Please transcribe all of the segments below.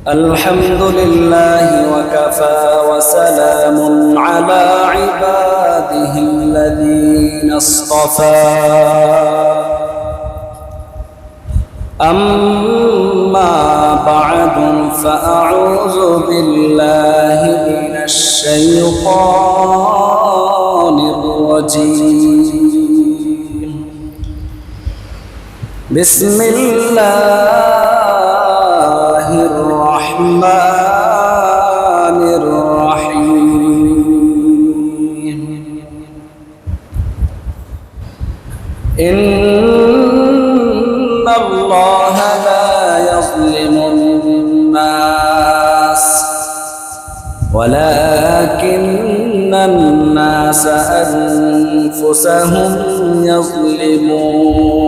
الحمد لله وكفى وسلام على عباده الذين اصطفى أما بعد فأعوذ بالله من الشيطان الرجيم بسم الله الرحمن الرحيم إن الله لا يظلم الناس ولكن الناس أنفسهم يظلمون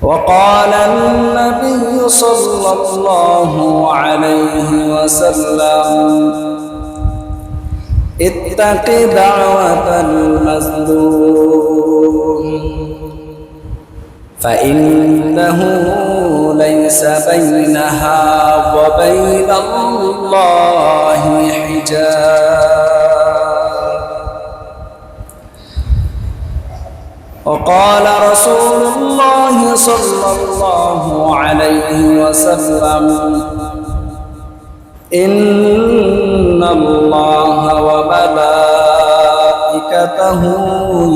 وقال النبي صلى الله عليه وسلم اتق دعوة المظلوم فإنه ليس بينها وبين الله حجاب وقال رسول الله صلى الله عليه وسلم إن الله وملائكته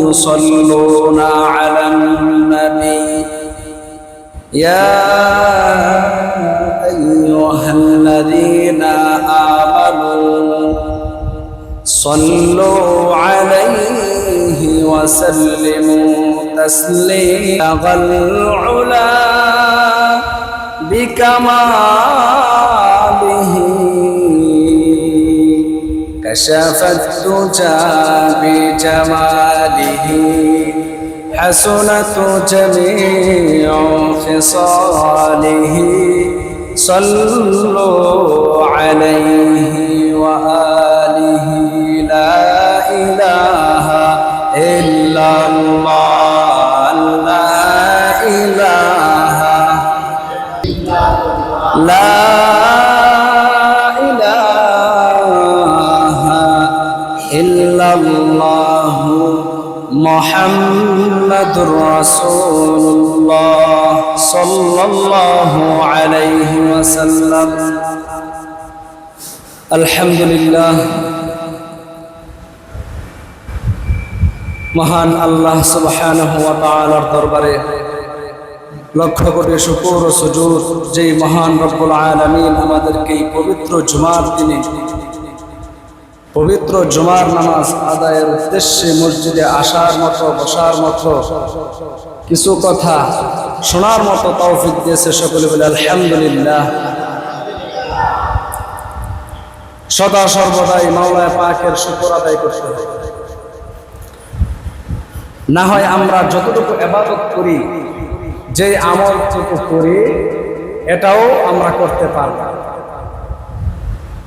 يصلون على النبي يا أيها الذين آمنوا صلوا عليه وسلموا تسليما العلا بكماله كشف الدجى بجماله حسنت جميع خصاله صلوا عليه وآله لا إله إلا الله لا إله لا إله إلا الله محمد رسول الله صلى الله عليه وسلم الحمد لله মহান আল্লাহ সুবহানাহু ওয়া তাআলার দরবারে লক্ষ কোটি শুকর ও সুজুদ যেই মহান রব্বুল আলামিন আমাদেরকে এই পবিত্র জুমার দিনে পবিত্র জুমার নামাজ আদায়ের উদ্দেশ্যে মসজিদে আসার মতো বসার মতো কিছু কথা শোনার মতো তৌফিক দিয়েছে। সকলে বলে আলহামদুলিল্লাহ। সদা সর্বদাই মাওলা পাকের শুকর আদায় করতে হবে, না হয় আমরা যতটুকু ইবাদত করি, যে আমলটুকু করি এটাও আমরা করতে পারব।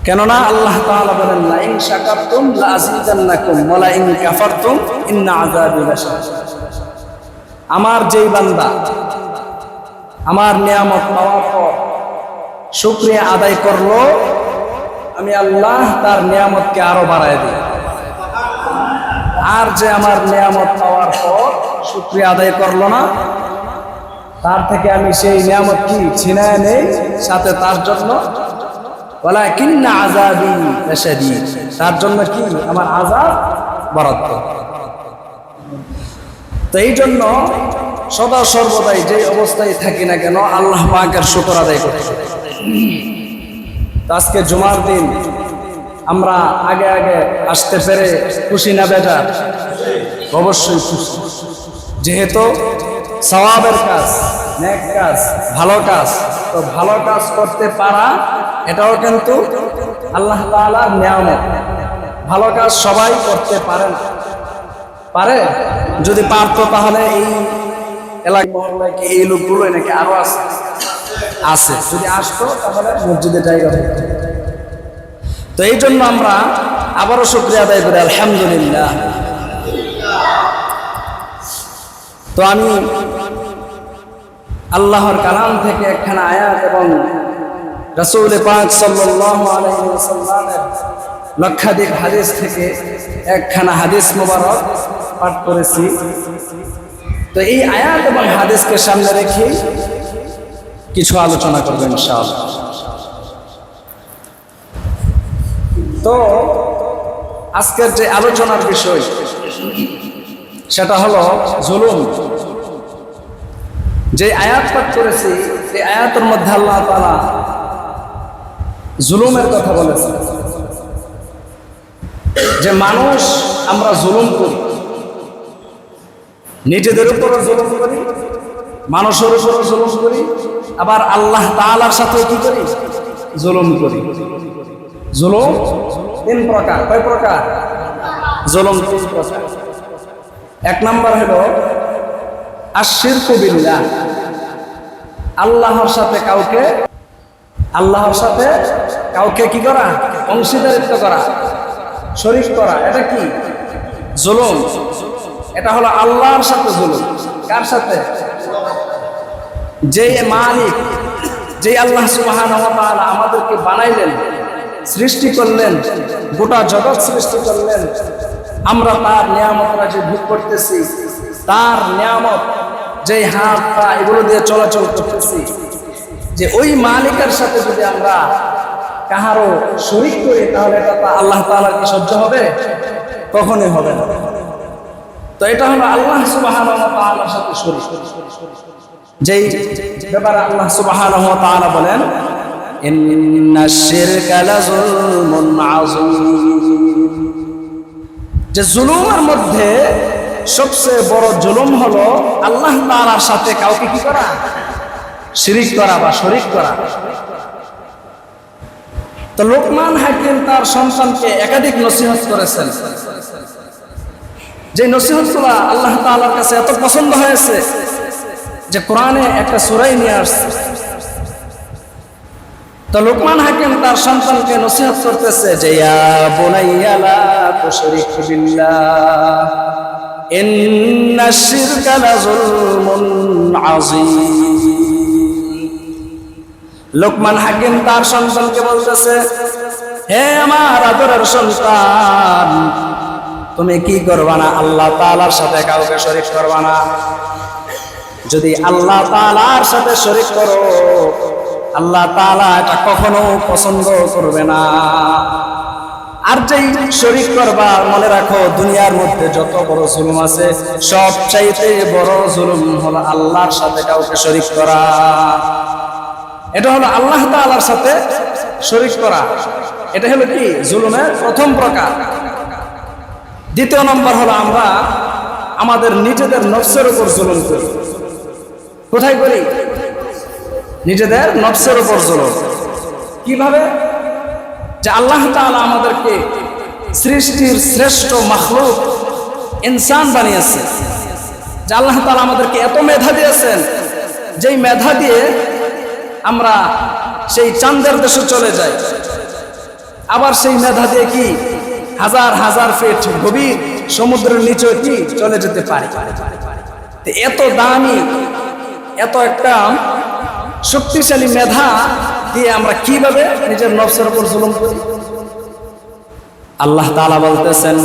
কেননা আল্লাহ তাআলা বলেন লা ইন শাকারতুম লা আযীদান্নাকুম ওয়া লা ইন কাফারতুম ইন্না আযাবি লাশাদীদ। আমার যেই বান্দা আমার নিয়ামত পাওয়ার পর শুকরিয়া আদায় করলো, আমি আল্লাহ তার নিয়ামতকে আরো বাড়ায় দিই। আর যে আমার নিয়ামত পাওয়ার পর শুকরিয়া আদায় করলো না, তার থেকে আমি সেই নিয়ামত কি ছিনায় নেই, সাথে তার জন্য ওয়ালাকিন্না আযাবি লাশাদীদ, তার জন্য কি আমার আযাব বরাদ্দ। তো এই জন্য সদা সর্বদাই যে অবস্থায় থাকি না কেন আল্লাহ পাকের শুকর আদায় করতে হবে। আজকে জুমার দিন আমরা আগে আগে আসতে পেরে খুশি না বেজার? অবশ্যই খুশি, যেহেতু সওয়াবের কাজ, নেক কাজ, ভালো কাজ। তো ভালো কাজ করতে পারা এটাও কিন্তু আল্লাহ তাআলার নিয়ামত। ভালো কাজ সবাই করতে পারে না, পারে? যদি পারতো তাহলে এই এলাকা মহল্লায় কি এই লোকগুলো নাকি আরো আছে, যদি আসতো তাহলে মসজিদে জায়গা হতো। তো এই জন্য আমরা আবারও শুকরিয়া আদায় করি, আলহামদুলিল্লাহ। তো আমি আল্লাহর কালাম থেকে একখানা আয়াত এবং রাসূল পাক সাল্লাল্লাহু আলাইহি ওয়াসাল্লামের লক্ষাধিক হাদিস থেকে একখানা হাদিস মোবারক পাঠ করেছি। তো এই আয়াত এবং হাদিসকে সামনে রেখে কিছু আলোচনা করব ইনশাআল্লাহ। তো আজকের যে আলোচনার বিষয় সেটা হলো জুলুম। যে আয়াত পাঠ করেছি এই আয়াতের মধ্যে আল্লাহ তাআলা জুলুমের কথা বলেছেন, যে মানুষ আমরা জুলুম করি, নিজেদের উপরও জুলুম করি, মানুষের উপরও জুলুম করি, আবার আল্লাহ তাআলার সাথেও কি করি? জুলুম করি। জুলুম তিন প্রকার। কয় প্রকার? জুলুম তিন প্রকার। এক নাম্বার হলো আশিরকু বিল্লাহ, আল্লাহর সাথে কাউকে কি করা? অংশীদারিত্ব করা, শরীক করা। এটা কি? জুলুম। এটা হলো আল্লাহর সাথে জুলুম। কার সাথে? যে মালিক, যে আল্লাহ সুবহানাহু ওয়া তাআলা আমাদেরকে বানাইলেন, সৃষ্টি করলেন, গোটা জগৎ সৃষ্টি করলেন, আমরা তার নিয়ামতরা যে ভোগ করতেছি, তার নিয়ামত যে হাত পা এগুলো দিয়ে চলাচল করতেছি, যে ওই মালিকের সাথে যদি আমরা কাহারও শরীক করি তাহলে এটা আল্লাহ তাআলার কি সহ্য হবে? কখনোই হবে না। তো এটা হলো আল্লাহ সুবহানাহু ওয়া তাআলার সাথে শরীক। যেই ব্যাপারে আল্লাহ সুবহানাহু ওয়া তাআলা বলেন, ইন্নাশ শিরকা লাযুলমুন আযীম, যে জুলুমের মধ্যে সবচেয়ে বড় জুলুম হলো আল্লাহ তাআলার সাথে কাউকে কি করা? শিরিক করা বা শরীক করা। তো লোকমান হাকিম তার সন্তানকে একাধিক নসিহত করেছেন, যে নসিহতগুলো আল্লাহ তাআলার কাছে এত পছন্দ হয়েছে যে কোরআনে একটা সূরাই নিয়ে আসছে। তো লোকমান হাকিম তার সন্তানকে নসিহত করতেছে যে ইয়া বুনাইয়া লা তুশরিক বিল্লাহ ইন্নাশ শিরকা লাযুলমুন আযীম। লোকমান হাকিম তার সন্তানকে বলতেছে, হে আমার আদরের সন্তান, তুমি কি করবা না? আল্লাহ তাআলার সাথে কাউকে শরীক করবা না। যদি আল্লাহ তাআলার সাথে শরীক করো, আল্লাহ তাআলা এটা কখনো পছন্দ করবে না। আর যেই শরীক করবা, মনে রাখো দুনিয়ার মধ্যে যত বড় জুলুম আছে সবচাইতে বড় জুলুম হলো আল্লাহর সাথে কাউকে শরীক করা। এটা হলো আল্লাহ তাআলার সাথে শরীক করা। এটা হলো কি? জুলুমের প্রথম প্রকার। দ্বিতীয় নম্বর হলো আমরা আমাদের নিজেদের নফসের উপর জুলুম করি। কোথায় করি? নিজেদের নফসের উপর জুলুম। কিভাবে? যে আল্লাহ তাআলা আমাদেরকে সৃষ্টির শ্রেষ্ঠ মাখলুক ইনসান বানিয়েছে, যে আল্লাহ তাআলা আমাদেরকে এত মেধা দিয়েছেন, যেই মেধা দিয়ে আমরা সেই চাঁদের দেশে চলে যাই, আবার সেই মেধা দিয়ে কি হাজার হাজার ফিট গভীর সমুদ্রের নিচে কি চলে যেতে পারি। এত দামি, এত একটা শক্তিশালী মেধা দিয়ে আমরা কিভাবে নিজের নফসের উপর জুলুম করি? আল্লাহ তাআলা বলতেছেন,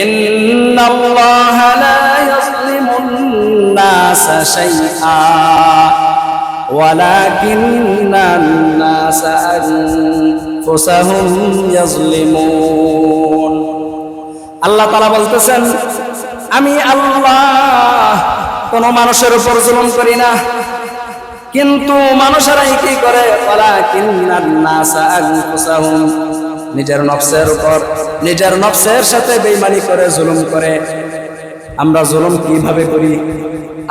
ইন্নাল্লাহা লা ইয়াযলিমুন নাসা শাইআ ওয়ালাকিন্নান নাসা আনফুসাহুম ইয়াযলিমুন। আল্লাহ তাআলা বলতেছেন, আমি আল্লাহ কোন মানুষের উপর জুলুম করি না, কিন্তু মানুষেরাই কি করে? ওয়ালাকিন্নান নাসা আনফুসাহুম, নিজের নফসের উপর, নিজের নফসের সাথে বেঈমানি করে, জুলুম করে। আমরা জুলুম কিভাবে করি?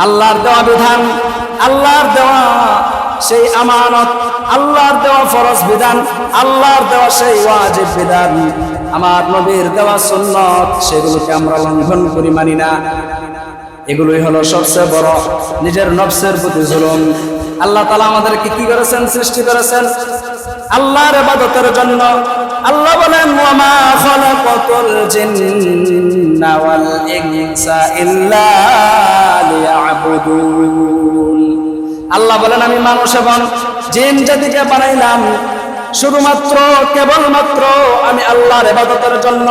আল্লাহর দেওয়া বিধান, আল্লাহর দেওয়া সেই আমানত, আল্লাহর দেওয়া ফরজ বিধান, আল্লাহর দেওয়া সেই ওয়াজিব বিধান, আমার নবীর দেওয়া সুন্নাত, সেগুলোকে আমরা লঙ্ঘন করি, মানি না। এগুলোই হলো সবচেয়ে বড় নিজের নফসের প্রতি জুলুম। আল্লাহ তাআলা আমাদেরকে কি করেছেন? সৃষ্টি করেছেন আল্লাহর ইবাদতের জন্য। আল্লাহ বলেন, ওয়া মা খালাকাতুল জিন্না ওয়াল ইনসা ইল্লা লিয়াবুদুন। আল্লাহ বলেন আমি মানুষ এবং জিন জাতিকে বানাইলাম শুধুমাত্র কেবলমাত্র আমি আল্লাহর ইবাদতের জন্য।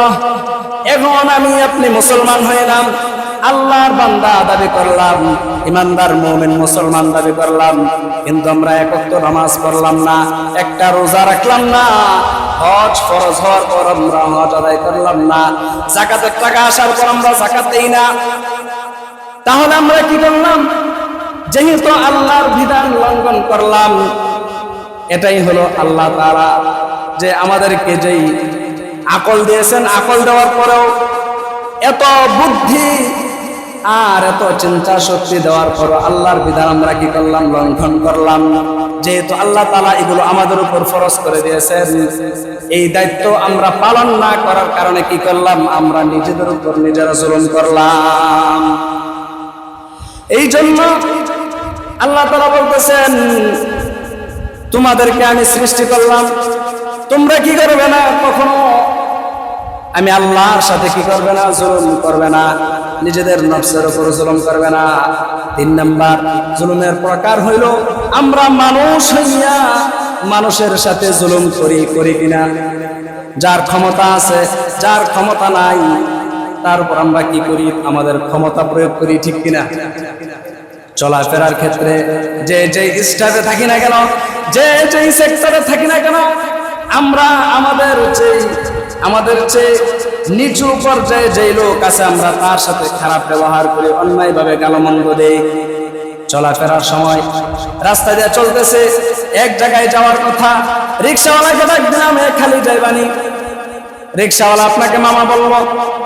এখন আমি আপনি মুসলমান হইলাম, আল্লাহর বান্দা দাবি করলাম, ইমানদার মুমিন মুসলমান দাবি করলাম, কিন্তু আমরা এক ওয়াক্ত নামাজ পড়লাম না, একটা রোজা রাখলাম না, হজ ফরজ হওয়ার পর আমরা হজ আদায় করলাম না, যাকাতের টাকা আসার পর আমরা যাকাত দেই না। তাহলে আমরা কি করলাম? যেহেতু আল্লাহর বিধান লঙ্ঘন করলাম, এটাই হলো আল্লাহ তাআলা যে আমাদেরকে যেই আকল দিয়েছেন, আকল দেওয়ার পরেও এত বুদ্ধি আর এত চিন্তা শক্তি দেওয়ার পর আল্লাহর বিধান আমরা কি করলাম? লঙ্ঘন করলাম। যেহেতু আল্লাহ তাআলা এগুলো আমাদের উপর ফরজ করে দিয়েছেন, এই দায়িত্ব আমরা পালন না করার কারণে কি করলাম? আমরা নিজেদের উপর নিজেরা জুলুম করলাম। এই জন্য আল্লাহ তাআলা বলতেছেন তোমাদেরকে আমি সৃষ্টি করলাম, তোমরা কি করবে না? কখনো আমি আল্লাহর সাথে কি করবে না? জুলুম করবে না, নিজেদের নফসের উপর জুলুম করবে না। 3 নাম্বার জুলুমের প্রকার হইল আমরা মানুষ হইয়া মানুষের সাথে জুলুম করি কিনা? যার ক্ষমতা আছে, যার ক্ষমতা নাই, তারপর আমরা কি করি? আমাদের ক্ষমতা প্রয়োগ করি, ঠিক কিনা? চলাফেরার ক্ষেত্রে যে স্টাফে থাকি না কেন, যে সেক্টরে থাকি না কেন, আমরা আমাদের চেয়ে নিচু পর্যায়ে যে লোক আছে আমরা তার সাথে খারাপ ব্যবহার করি, অন্যায়ভাবে গালমন্দ দেই। চলাফেরার সময় রাস্তা দিয়ে চলতেছে, এক জায়গায় যাওয়ার কথা, রিক্সাওয়ালাকে ডাক দিলাম, খালি যাইবানি। রিক্সাওয়ালা আপনাকে মামা বলবো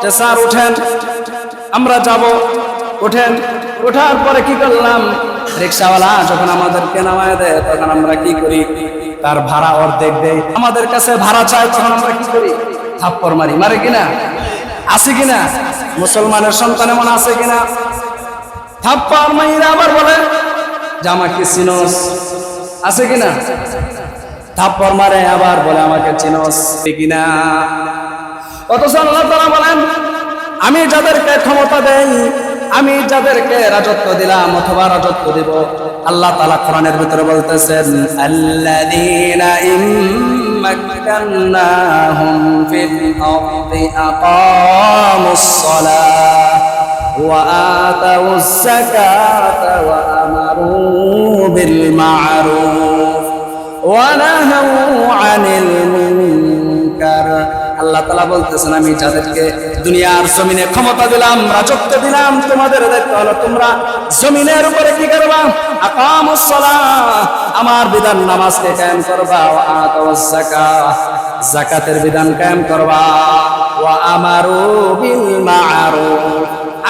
যে স্যার উঠেন, আমরা যাব, উঠেন। ওঠার পরে কি করলাম? রিক্সাওয়ালা যখন আমাদেরকে নামায় দেয় তখন আমরা কি করি? তার ভাড়া অর্ধেক দেয়, আমাদের কাছে ভাড়া চায়, তখন আমরা কি করি? থাপ্পড় মারে কিনা? আছে কিনা? মুসলমানের সন্তান এমন আছে কিনা? থাপ্পড় মাইরা আবার বলে যে আমাকে চিনোস, আছে কিনা? থাপ্পড় মারে আবার বলে আমাকে চিনোস কিনা? অথচ আল্লাহ তাআলা বলেন আমি যাদেরকে ক্ষমতা দেই, আমি যাদেরকে রাজত্ব দিলাম অথবা রাজত্ব দেব, আল্লাহ তাআলা কোরআনের ভিতরে বলতেছেন আল্লাযীনা ইম্মাক্কান্নাহুম ফিল আরদি আকামুস সালাহ ওয়া আতাউজ যাকাতা ওয়া আমারু বিল মা'রুফ ওয়া নাহাউ আনিল মুনকার। আল্লাহ তাআলা বলতেছেন আমি যাদেরকে দুনিয়ার জমিনে ক্ষমতা দিলাম, রাজত্ব দিলাম, তোমাদের দায়িত্ব হলো তোমরা জমিনের উপরে কি করবা? আকামুস সালাহ, আমার বিধান নামাজকে কায়েম করবা, ওয়া আতাউজ যাকাত, যাকাতের বিধান কায়েম করবা, ওয়া আমারু বিল মা'রুফ,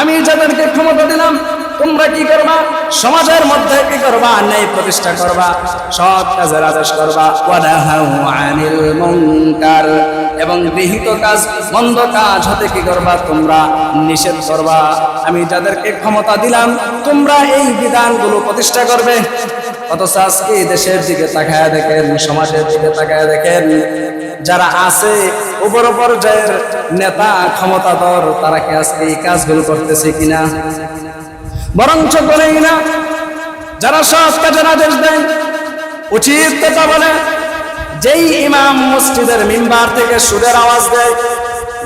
আমি যাদেরকে ক্ষমতা দিলাম তোমরা কি করবা? সমাজের মধ্যে কি করবা? ন্যায় প্রতিষ্ঠা করবা, সৎ কাজের আদেশ করবা, ওয়া নাহাউ আনিল মুনকার, এবং গৃহীত কাজ, মন্দ কাজ হতে কি করবা? তোমরা নিষেধ করবা। আমি যাদেরকে ক্ষমতা দিলাম তোমরা এই বিধানগুলো প্রতিষ্ঠা করবে। অথচ আজকে দেশের দিকে তাকায় দেখেন, সমাজের দিকে তাকায় দেখেন, যারা আছে উপর পর্যায়ের নেতা ক্ষমতাধর, তারা কি আজকে এই কাজগুলো করতেছে কিনা? বরঞ্চ করেই না। যারা সৎ কাজের আদেশ দেয়, উচিত কথা বলে, যেই ইমাম মসজিদের মিম্বার থেকে সুদের আওয়াজ দেয়,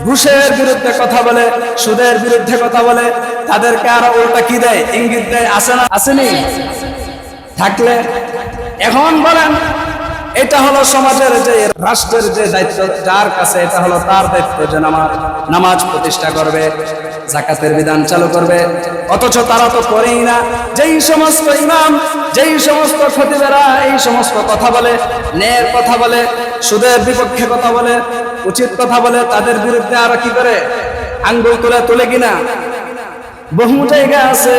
ঘুষের বিরুদ্ধে কথা বলে, সুদের বিরুদ্ধে কথা বলে, তাদেরকে আরো উল্টা কি দেয়? ইঙ্গিত দেয়। আছে না? আসেনি? থাকলে এখন বলেন এটা হলো সমাজের যে রাষ্ট্রের যে দায়িত্ব, যার কাছে এটা হলো তার দায়িত্ব যে নামাজ প্রতিষ্ঠা করবে, যাকাতের বিধান চালু করবে। অথচ তারা তো করেই না। যেই সমস্ত ইমাম, যেই সমস্ত খতিবেরা এই সমস্ত কথা বলে, ন্যায়ের কথা বলে, সুদের বিপক্ষে কথা বলে, উচিত কথা বলে, তাদের বিরুদ্ধে আরো কি করে? আঙ্গুল তুলে কিনা? বহু জায়গা আছে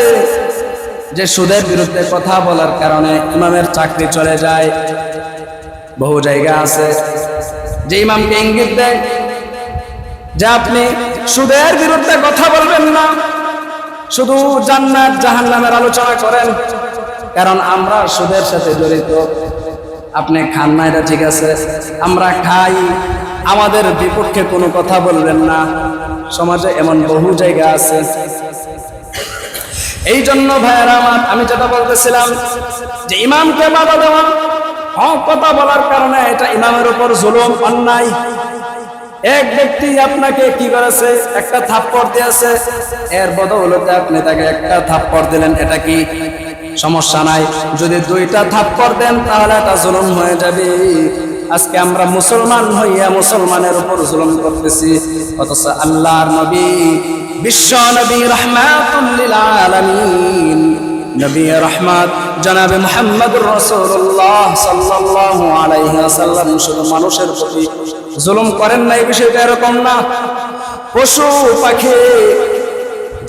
যে সুদের বিরুদ্ধে কথা বলার কারণে ইমামের চাকরি চলে যায়। বহু জায়গা আছে যে ইমামকে ইঙ্গিত দেয় যে আপনি সুদের বিরুদ্ধে কথা বলবেন না, শুধু জান্নাত জাহান্নামের আলোচনা করেন, কারণ আমরা সুদের সাথে জড়িত। আপনি খান না, এটা ঠিক আছে, আমরা খাই, আমাদের বিপক্ষে কোনো কথা বলবেন না। সমাজে এমন বহু জায়গা আছে। এই জন্য ভাইয়েরা আমার, আমি যেটা বলতেছিলাম, যে ইমামকে বাধা দেওয়া, হক কথা বলার কারণে এটা ইমামের উপর জুলুম, অন্যায়। এক ব্যক্তি আপনাকে কি করেছে, একটা থাপ্পড় দিয়েছে, এর বদৌলতে আপনি তাকে একটা থাপ্পড় দিলেন, এটা কি সমস্যা নাই। যদি দুইটা থাপ্পড় দেন তাহলে এটা জুলুম হয়ে যাবে। আজকে আমরা মুসলমান হইয়া মুসলমানের উপর জুলুম করতেছি, অথচ আল্লাহর নবী, বিশ্ব নবী রাহমাতুল লিল আলামিন, নবী রহমত জনাবে মুহাম্মদুর রাসূলুল্লাহ সাল্লাল্লাহু আলাইহি ওয়াসাল্লাম শুধু মানুষের প্রতি জুলুম করেন নাই, বিষয়টা এরকম না। পশু পাখি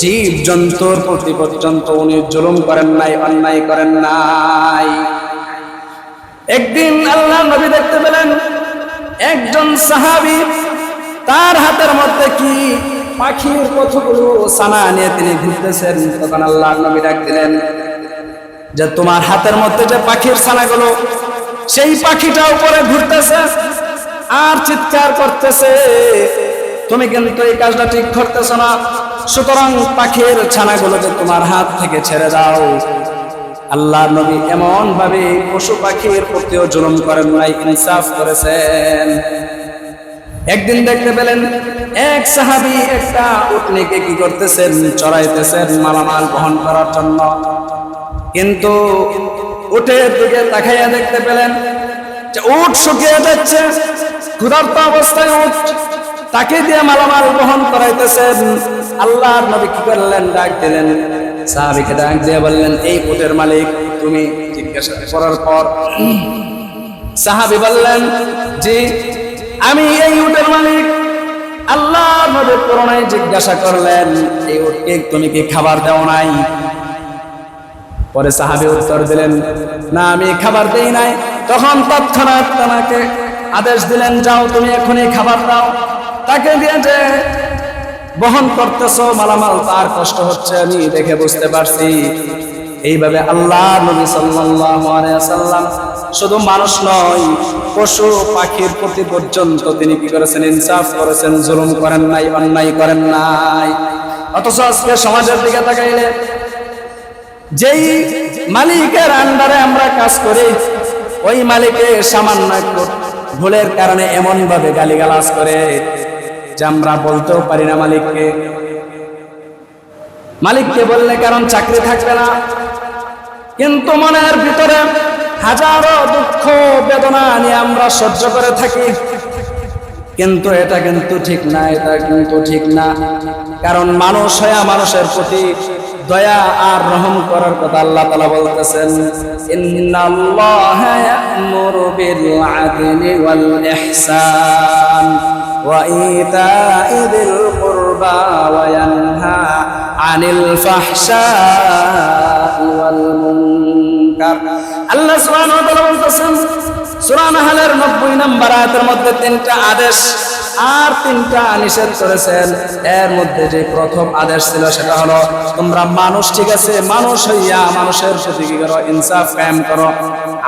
জীব জন্তুর প্রতি পর্যন্ত উনি জুলুম করেন নাই, অন্যায় করেন নাই। একদিন আল্লাহ নবী দেখতে পেলেন একজন সাহাবী, তার হাতের মধ্যে কি পাখির কতগুলো ছানা নিয়ে তিনি ঘুরতেছেন। তখন আল্লাহ নবী ডাক দিলেন যে তোমার হাতের মধ্যে যে পাখির ছানাগুলো, সেই পাখিটা উপরে ঘুরতেছে আর চিৎকার করতেছে, তুমি কিন্তু এই কাজটা ঠিক করতেছো না, সুতরাং পাখির ছানাগুলোকে তোমার হাত থেকে ছেড়ে দাও। আল্লাহ নবী এমন ভাবে পশু পাখির প্রতিও জুলুম করেন নাই, ইনসাফ করেছেন। একদিন দেখতে পেলেন এক সাহাবী একটা উটনিকে কি করতেছেন, চড়াইতেছেন মালামাল বহন করার জন্য। কিন্তু উটের দিকে তাকাইয়া দেখতে পেলেন যে উট শুকিয়ে যাচ্ছে, ক্ষুধার্ত অবস্থায় উট, তাকে দিয়ে মালামাল বহন করাইতেছেন। আল্লাহর নবী কি করলেন, ডাক দিলেন, সাহাবীকে ডাক দিয়ে বললেন, এই উটের মালিক তুমি? জিজ্ঞাসা করার পর সাহাবী বললেন, জি আমি এই উটের মালিক। আল্লাহর নবী পুনরায় জিজ্ঞাসা করলেন, এই উটকে তুমি কি খাবার দাও নাই? পরে সাহাবী উত্তর দিলেন, না আমি খাবার দেই নাই। তখন তৎক্ষণাৎ তাকে আদেশ দিলেন, যাও তুমি এখনই খাবার দাও। তাকে দিয়ে যে বহন করতেছো মালামাল, তার কষ্ট হচ্ছে আমি দেখে বুঝতে পারছি। এইভাবে আল্লাহ নবী সাল্লাল্লাহু আলাইহি ওয়াসাল্লাম শুধু মানুষ নয়, পশু পাখির প্রতি পর্যন্ত তিনি কি করেছেন, ইনসাফ করেছেন, জুলুম করেন নাই, অন্যায় করেন নাই। অথচ আজকে সমাজের দিকে তাকাইলে যেই মালিকের আন্ডারে আমরা কাজ করি, ওই মালিকের সামান্য ভুলের কারণে এমন ভাবে গালিগালাজ করে যে আমরা বলতেও পারি না মালিককে। মালিককে বললে কারণ চাকরি থাকবে না, কিন্তু মনের ভিতরে হাজারো দুঃখ বেদনা নিয়ে আমরা সহ্য করে থাকি। কিন্তু এটা কিন্তু ঠিক না, এটা কিন্তু ঠিক না। কারণ মানুষ হয়ে মানুষের প্রতি দয়া আর রহম করার কথা আল্লাহ তাআলা বলতেছেন, ইন্নাল্লাহা ইয়া'মুরু বিল আদলি ওয়াল ইহসান ওয়া ইতা'i যিল কুরবা ওয়া ইয়ানহা আনিল ফাহশা'i ওয়াল মুনকার। আল্লাহ সুবহানাহু ওয়া তাআলা বলতেছেন সূরা নাহলের 90 নম্বর আয়াতের মধ্যে 3টা আদেশ আর 3টা নিষেধ করেছেন। এর মধ্যে যে প্রথম আদেশ ছিল সেটা হলো, তোমরা মানুষ, ঠিক আছে, মানুষ হইয়া মানুষের প্রতি কি করো, ইনসাফ কায়েম করো,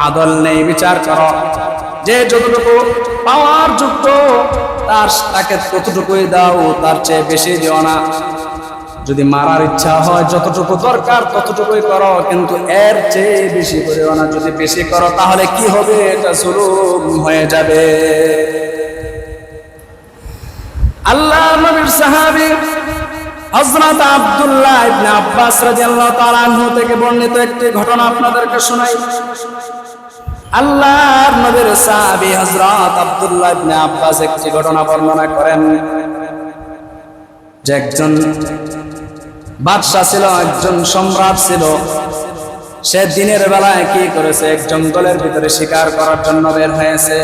আদল নেই বিচার করো। যে যতটুকু পাওয়ার যোগ্য তাকে ততটুকুই দাও, তার চেয়ে বেশি দিও না। যদি মারার ইচ্ছা হয় যতটুকু দরকার ততটুকুই করো, কিন্তু এর চেয়ে বেশি করিও না। যদি বেশি করো তাহলে কি হবে, এটা জুলুম হয়ে যাবে। আল্লাহ নবীর সাহাবী হযরত আব্দুল্লাহ ইবনে আব্বাস রাদিয়াল্লাহু তাআলা আনহু থেকে বর্ণিত একটি ঘটনা আপনাদেরকে শোনাই। আল্লাহর নবীর সাহাবী হযরত আব্দুল্লাহ ইবনে আব্বাস একটি ঘটনা বর্ণনা করেন যে একজন বাদশা ছিল, একজন সম্রাট ছিল। সে দিনের বেলায় কি করেছে, এক জঙ্গলের ভিতরে শিকার করার জন্য বের হয়েছে।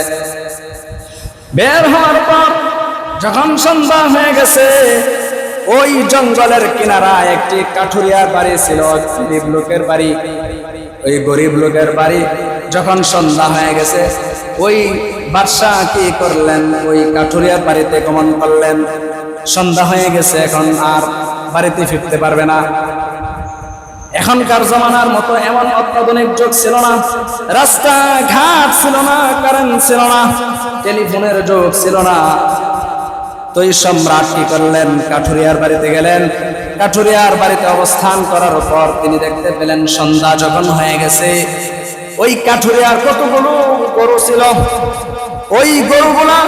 বের হওয়ার পর যখন সন্ধ্যা হয়ে গেছে, ওই জঙ্গলের কিনারায় একটি কাঠুরিয়ার বাড়ি ছিল, গরিব লোকের বাড়ি। ওই গরিব লোকের বাড়ি যখন সন্ধ্যা হয়ে গেছে, ওই বাদশা কি করলেন, ওই কাঠুরিয়ার বাড়িতে গমন করলেন। সন্ধ্যা হয়ে গেছে, এখন আর বাড়িতে ফিরতে পারবে না। এখনকার জমানার মতো এমন অত্যাধুনিক যুগ ছিল না, রাস্তা ঘাট ছিল না, কারেন্ট ছিল না, টেলিফোনের যুগ ছিল না। তো এই সম্রাট কি করলেন, কাঠুরিয়ার বাড়িতে গেলেন। কাঠুরিয়ার বাড়িতে অবস্থান করার পর তিনি দেখতে পেলেন সন্ধ্যা যখন হয়ে গেছে, ওই কাঠুরিয়ার কতগুলো গরু ছিল, ওই গরুগুলা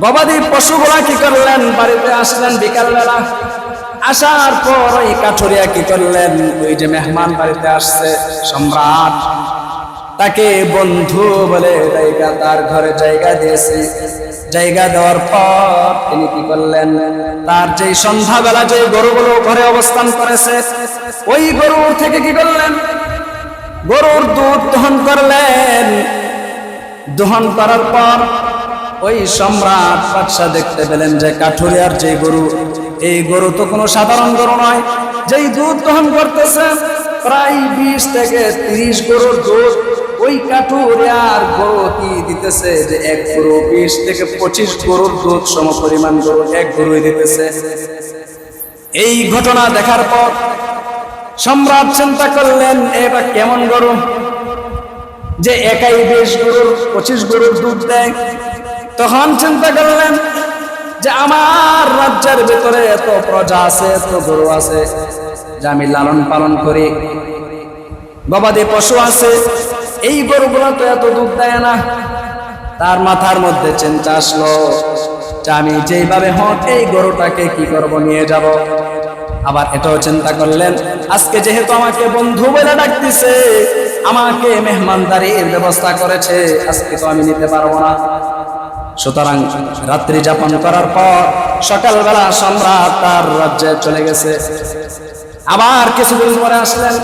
গবাদি পশুগুলা কি করলেন, বাড়িতে আসলেন বিকালবেলা। আসার পর ওই কাঠুরিয়া কি করলেন, ওই যে মেহমান বাড়িতে আসছে সম্রাট, তাকে বন্ধু বলে জায়গা, তার ঘরে জায়গা দিয়েছে। জায়গা দেওয়ার পর তিনি কি করলেন, তার যে সন্ধ্যাবেলা যে গরুগুলো ঘরে অবস্থান করেছে, ওই গরুর থেকে কি করলেন, গরুর দুধ দহন করলেন। দহন করার পর ওই সম্রাট বাদশা দেখতে পেলেন যে কাঠুরিয়ার যে গরু, এই গরু তো কোনো সাধারণ গরু নয়, যেই দুধ দহন করতেছে প্রায় 20 থেকে 30 গরুর দুধ ওই কাঠুরিয়ার গরু কি দিতেছে, যে এক গরু 20 থেকে 25 গরুর দুধ সম পরিমাণ গরু এক গরুই দিতেছে। এই ঘটনা দেখার পর সম্রাট চিন্তা করলেন, এটা কেমন গরু যে একাই 20 গরুর 25 গরুর দুধ দেয়। তখন চিন্তা করলেন যে আমার রাজ্যের ভিতরে এত প্রজা আছে, এত গরু আছে, যে আমি লালন পালন করি, গবাদি পশু আছে, এই গরুগুলো তো এত দুধ দেয় না। তার মাথার মধ্যে চিন্তা আসলো যে আমি যেইভাবে হোক এই গরুটাকে কি করব, নিয়ে যাব। আবার এটাও চিন্তা করলেন, আজকে যেহেতু আমাকে বন্ধু বলে ডাকতেছে, আমাকে মেহমানদারির ব্যবস্থা করেছে, আজকে তো আমি নিতে পারবো না। সুতরাং রাত্রি যাপন করার পর সকালবেলা সম্রাট তার রাজ্যে চলে গেছে। আবার কিছুদিন পরে আসলেন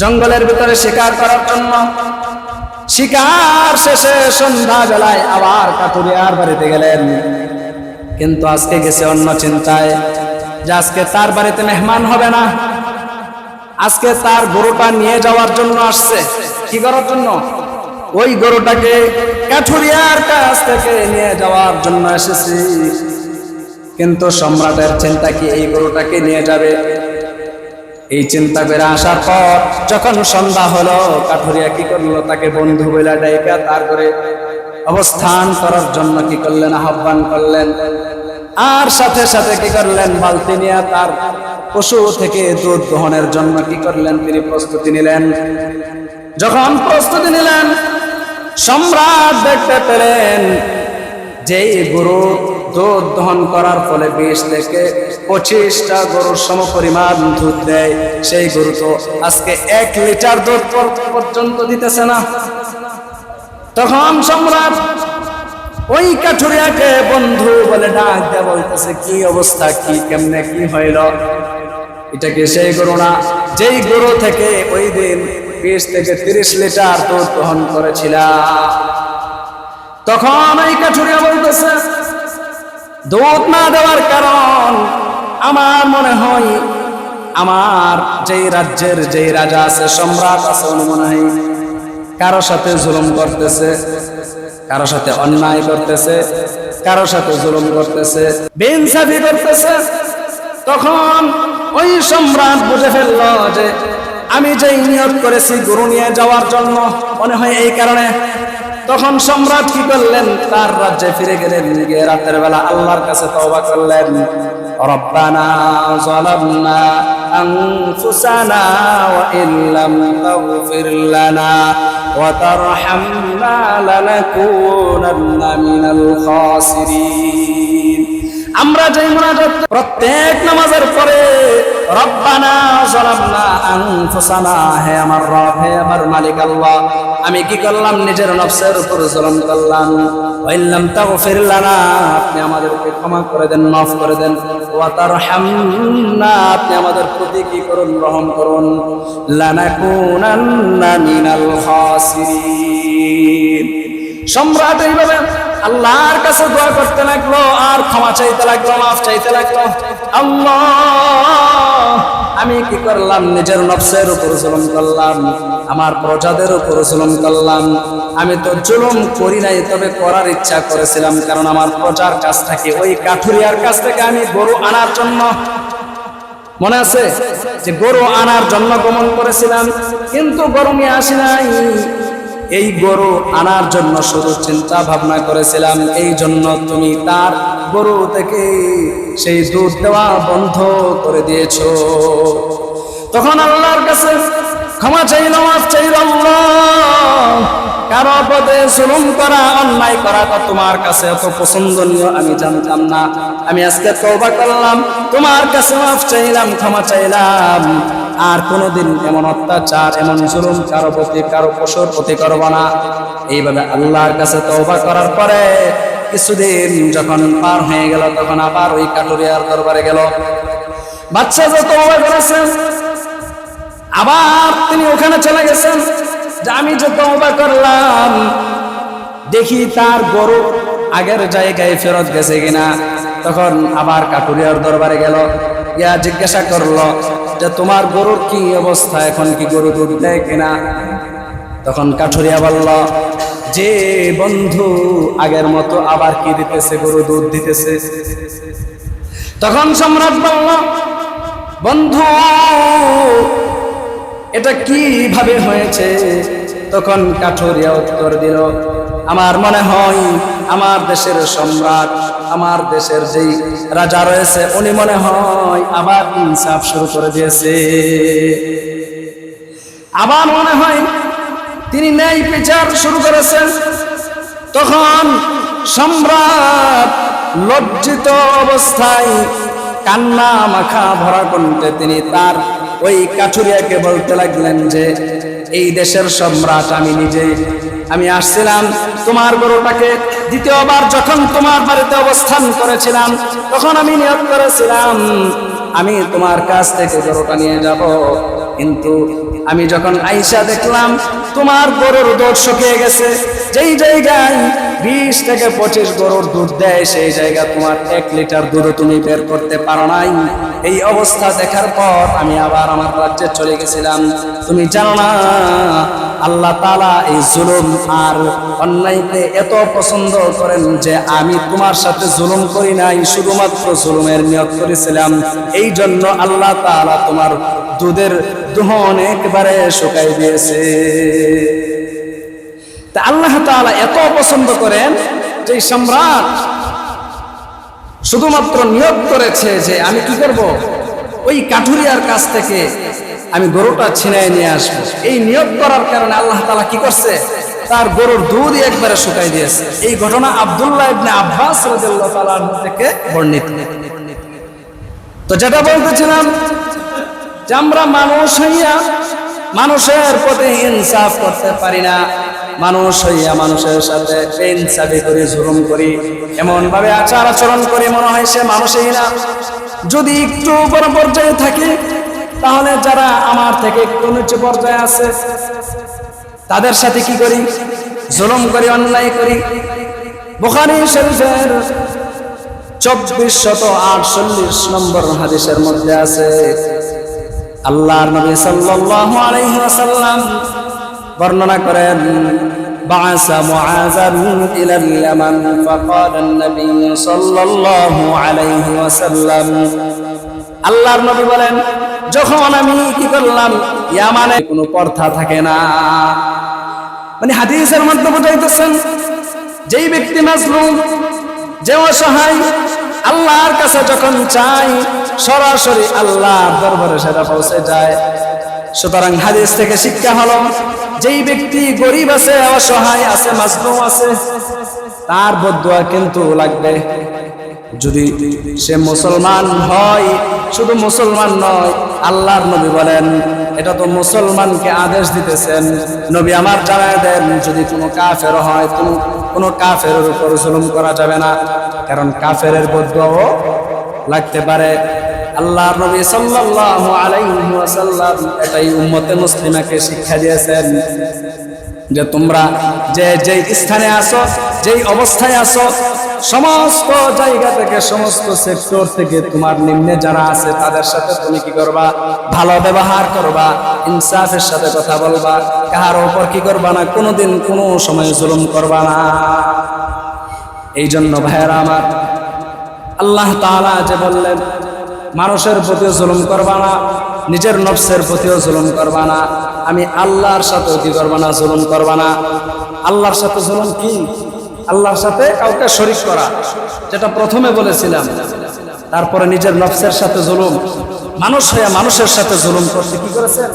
জঙ্গলের ভিতরে শিকার করার জন্য। শিকার শেষে সন্ধ্যা বেলায় আবার কাঠুরিয়ার বাড়িতে গেলেন, কিন্তু আজকে গেছে অন্য চিন্তায়, যে আজকে তার বাড়িতে মেহমান হবে না, আজকে তার গরুটা নিয়ে যাওয়ার জন্য আসছে। কি করার জন্য? ওই গরুটাকে কাঠুরিয়ার কাছ থেকে নিয়ে যাওয়ার জন্য এসেছি। কিন্তু সম্রাটের চিন্তা কি এই গরুটাকে নিয়ে যাবে? এই চিন্তা করে আসার পর যখন সন্ধ্যা হলো, কাঠুরিয়া কি করলো, তাকে বন্ধু বলে ডাইকা তার করে অবস্থান করার জন্য কি করলেন, আহ্বান করলেন। আর সাথে সাথে কি করলেন, বালতি নিয়ে তার পশু থেকে দুধ দহনের জন্য কি করলেন, তিনি প্রস্তুতি নিলেন। যখন প্রস্তুতি নিলেন, সম্রাট দেখতে পেলেন যে গরু দুধ দহন করার ফলে 20 থেকে 25টা গরুর সমপরিমাণ দুধ দেয়, সেই গরু তো আজকে 1 লিটার দুধ পর্যন্ত দিতেছে না। তখন সম্রাট ওই কাঠুরিয়াকে বন্ধু বলে ডাক দেয়া বলতেছে, কি অবস্থা, কি কেমনে কি হইল? এটা কি সেই গরু না যেই গরু থেকে ওই দিন 20 থেকে 30 লিটার দুধ দহন করেছিলাম? তখন এই কাঠুরিয়া বলতেছে, দুধ না দেওয়ার কারণ আমার মনে হয় আমার যেই রাজ্যের যেই রাজা আছে, সম্রাট আছে, উনি মনে হয় কারো সাথে জুলুম করতেছে, কারো সাথে অন্যায় করতেছে, কারো সাথে জুলুম করতেছে, বেইনসাফি করতেছে। তখন ওই সম্রাট বুঝে ফেললো যে আমি যেই নিয়ত করেছি গরু নিয়ে যাওয়ার জন্য, মনে হয় এই কারণে। তখন সম্রাট কি করলেন, তার রাজ্যে ফিরে গেলেন, গিয়ে রাতের বেলা আল্লাহর কাছে তওবা করলেন, রব্বানা যালামনা আনফুসানা ওয়া ইল্লাম তাগফির লানা ওয়া তারহামনা লানাকুনান্না মিনাল খাসিরিন। আমরা যেই মুনাজাত প্রত্যেক নামাজের পরে, রব্বানা যালামনা আনফুসানা, হে আমার রব, হে আমার মালিক আল্লাহ, আমি কি করলাম, নিজের নফসের উপর জুলুম করলাম। ওয়া ইল্লাম তাগফির লানা, আপনি আমাদেরকে ক্ষমা করে দেন, মাফ করে দেন। ওয়া তারহামনা, আপনি আমাদের প্রতি কি করুন, রহম করুন। লানাকুনান্না মিনাল খাসিরিন। সম্রাট এইভাবে আল্লাহর কাছে দোয়া করতে লাগলো, আর ক্ষমা চাইতে লাগলো, মাফ চাইতে লাগলো। আল্লাহ, আমি কি করলাম, নিজের নফসের উপর জুলুম করলাম, আমার প্রজাদের উপর জুলুম করলাম। আমি তো জুলুম করি নাই, তবে করার ইচ্ছা করেছিলাম, কারণ আমার প্রজার কাছ থেকে, ওই কাঠুরিয়ার কাছ থেকে আমি গরু আনার জন্য, মনে আছে যে গরু আনার জন্য গমন করেছিলাম, কিন্তু গরু নিয়ে আসি নাই। এই গরু আনার জন্য শুধু চিন্তা ভাবনা করেছিলাম, এই জন্য তুমি তার গরু থেকে সেই দুধ দেওয়া বন্ধ করে দিয়েছো। তখন আল্লাহর কাছে ক্ষমা চাইল, মাফ চাইল আল্লাহ। কারো পথে জুলুম করা, অন্যায় করা তোমার কাছে এত পছন্দনীয় আমি জানতাম না। আমি আজকে তওবা করলাম, তোমার কাছে মাফ চাইলাম, ক্ষমা চাইলাম। আর কোনোদিন এমন অত্যাচার, এমন জুলুম কারো প্রতি, কারো পশুর প্রতি করব না। এইভাবে আল্লাহর কাছে তওবা করার পরে কিছুদিন যখন পার হয়ে গেল, তখন আবার ওই কাঠুরিয়ার দরবারে গেল। বাদশা যে তওবা করেছেন, আবার তিনি ওখানে চলে গেছেন যে আমি যে তওবা করলাম, দেখি তার গরু আগের জায়গায় ফেরত গেছে কিনা। তখন আবার কাঠুরিয়ার দরবারে গেল, ইয়া জিজ্ঞাসা করলো যে তোমার গরুর কি অবস্থা, এখন কি গরু দুধ দেয় কিনা। তখন কাঠুরিয়া বলল যে বন্ধু আগের মতো আবার কি দিতেছে, গরু দুধ দিতেছে। তখন সম্রাট বলল বন্ধু এটা কিভাবে হয়েছে। তখন কাঠুরিয়া উত্তর দিল, আমার মনে হয় আমার দেশের সম্রাট, আমার দেশের যেই রাজা রয়েছে, উনি মনে হয় আবার ইনসাফ শুরু করে দিয়েছে। আবার মনে হয় তিনি ন্যায় বিচার শুরু করেছেন। তখন সম্রাট লজ্জিত অবস্থায় কান্না মাখা ভরা কণ্ঠে তিনি তার ওই কাঠুরিয়াকে বলতে লাগলেন যে এই দেশের সম্রাট আমি নিজে। আমি আসছিলাম তোমার গরুটাকে দ্বিতীয়বার যখন তোমার বাড়িতে অবস্থান করেছিলাম, তখন আমি নিয়ত করেছিলাম আমি তোমার কাছ থেকে গরুটা নিয়ে যাব। কিন্তু আমি যখন আইসা দেখলাম তোমার গরুর দুধ শুকিয়ে গেছে। যেই জায়গায় 20 থেকে 25 গরুর দুধ দেয়, সেই জায়গা তোমার 1 লিটার দুধ তুমি বের করতে পারো নাই। এই অবস্থা দেখার পর আমি আবার আমার রাজ্যে চলে গেছিলাম। তুমি জানো না আল্লাহ তাআলা এই জুলুম আর অন্যায়কে এত পছন্দ করেন যে আমি তোমার সাথে জুলুম করি নাই, শুধুমাত্র জুলুমের নিয়ত করেছিলাম। এই জন্য আল্লাহ তাআলা তোমার দুধের দোহন একবারে শুকাই দিয়েছে। তা আল্লাহ তাআলা এত পছন্দ করেন যে সম্রাট শুধুমাত্র নিয়ত করেছে যে আমি কি করব, ওই কাঠুরিয়ার কাছ থেকে আমি গরুটা ছিনায় নিয়ে আসবো। এই নিয়ত করার কারণে আল্লাহ তাআলা কি করছে, তার গরুর দুধ একবারে শুকাই দিয়েছে। এই ঘটনা আব্দুল্লাহ ইবনে আব্বাস রাদিয়াল্লাহু তাআলা থেকে বর্ণিত। তো যেটা বলতেছিলাম যে আমরা মানুষ হইয়া মানুষের প্রতি ইনসাফ করতে পারি না, মানুষ হইয়া মানুষের সাথে বেইনসাফি করি, জুলুম করি, এমন ভাবে আচার আচরণ করি মনে হয় সে মানুষই না। যদি একটু উপর পর্যায়ে থাকি, তাহলে যারা আমার থেকে একটু নিচু পর্যায়ে আছে তাদের সাথে কি করি, জুলুম করি, অন্যায় করি। বুখারী শরীফের 2448 নম্বর হাদিসের মধ্যে আছে, আল্লাহর নবী সাল্লাল্লাহু আলাইহি ওয়াসাল্লাম বর্ণনা করেন, বা'সা মুআযান ইলাল ইয়ামান ফাকালা an-নবী সাল্লাল্লাহু আলাইহি ওয়াসাল্লাম, আল্লাহর নবী বলেন যখন আমি কি করলাম, ইয়ামানে কোনো পর্দা থাকে না। মানে হাদিসের মধ্যে বুঝাইতেছেন যেই ব্যক্তি মাজলুম, যে অসহায়, আল্লাহর কাছে যখন চাই সরাসরি আল্লাহর দরবারে সেটা পৌঁছে যায়। সুতরাং হাদিস থেকে শিক্ষা হলো যেই ব্যক্তি গরিব আছে, অসহায় আছে, মাজলুম আছে, তার বদদুয়া কিন্তু লাগবে। যদি সে মুসলমান হয়, শুধু মুসলমান নয়, আল্লাহর নবী বলেন এটা তো মুসলমানকে আদেশ দিতেছেন, নবী আমার জানায় দেন যদি কোনো কাফের হয়, কোনো কাফেরের উপর জুলুম করা যাবে না, কারণ কাফেরের বদদুয়াও লাগতে পারে। আল্লাহর নবী সাল্লাল্লাহু আলাইহি ওয়াসাল্লাম এটাই উম্মতে মুসলিমাকে শিক্ষা দিয়েছেন যে তোমরা যে স্থানে আছো, যেই অবস্থায় আছো, সমস্ত জায়গা থেকে, সমস্ত সেক্টর থেকে তোমার নিম্নে যারা আছে তাদের সাথে তুমি কি করবা, ভালো ব্যবহার করবা, ইনসাফের সাথে কথা বলবা, কাহার উপর কি করবা না, কোনোদিন কোনো সময় জুলুম করবা না। এই জন্য ভাইয়েরা আমার, আল্লাহ তাআলা যে বললেন মানুষের প্রতিও জুলুম করবা না, নিজের নফসের প্রতিও জুলুম করবা না, আমি আল্লাহর সাথেও কি করবা না, জুলুম করবা না। আল্লাহর সাথে জুলুম কি? আল্লাহর সাথে কাউকে শরীক করা, যেটা প্রথমে বলেছিলাম। তারপরে নিজের নফসের সাথে জুলুম, মানুষ হয়ে মানুষের সাথে জুলুম করতে কি করেছেন?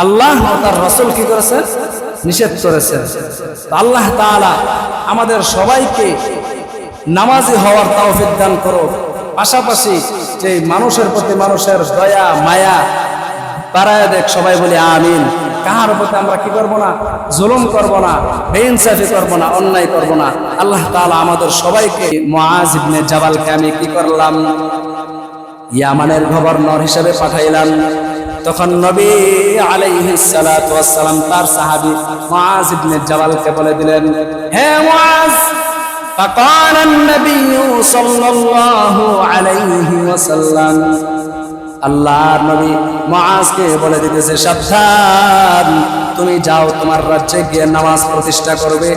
আল্লাহ ও তার রাসূল কি করেছেন? নিষেধ করেছেন। তো আল্লাহ তাআলা আমাদের সবাইকে নামাজি হওয়ার তৌফিক দান করুন। পাশাপাশি যে মানুষের প্রতি মানুষের দয়া মায়া বাড়ায় দেখ, সবাই বলি আমিন। কার প্রতি আমরা কি করব না? জুলুম করব না, বেইনসাফি করব না, অন্যায় করব না। আল্লাহ তাআলা আমাদের সবাইকে মুআজ ইবনে জাবালকে আমি কি করলাম? ইয়ামানের গভর্নর হিসেবে পাঠাইলাম। তখন নবী আলাইহিস সালাতু ওয়াস সালাম তার সাহাবী মুআজ ইবনে জাবালকে বলে দিলেন, হে মুআজ, فقال النبي صلى الله عليه وسلم, আল্লাহর নবী মুআজকে বলে দিতেছে, সাবধান, তুমি যাও তোমার রাজ্যে গিয়ে নামাজ প্রতিষ্ঠা করবে,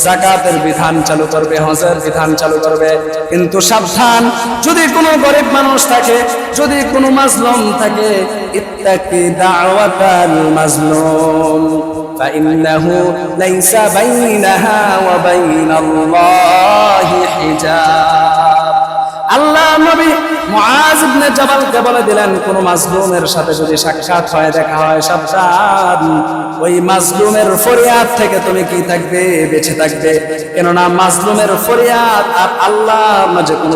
যাকাতের বিধান চালু করবে, হজের বিধান চালু করবে, কিন্তু সাবধান, যদি কোনো গরিব মানুষ থাকে, যদি কোনো মাজলুম থাকে, ইত্তাকি দাওয়াতাল মাজলুম فإنه ليس بينها وبين الله حجاب। আল্লাহ নবী মুআজ ইবনে জাবালকে বলে দিলেন, কোন মাজলুমের সাথে যদি সাক্ষাৎ হয়, দেখা হয়, সাবধান, ওই মাজলুমের ফরিয়াদ থেকে তুমি কি থাকবে? বেঁচে থাকবে। কেননা মাজলুমের ফরিয়াদ আর আল্লাহর মাঝে কোনো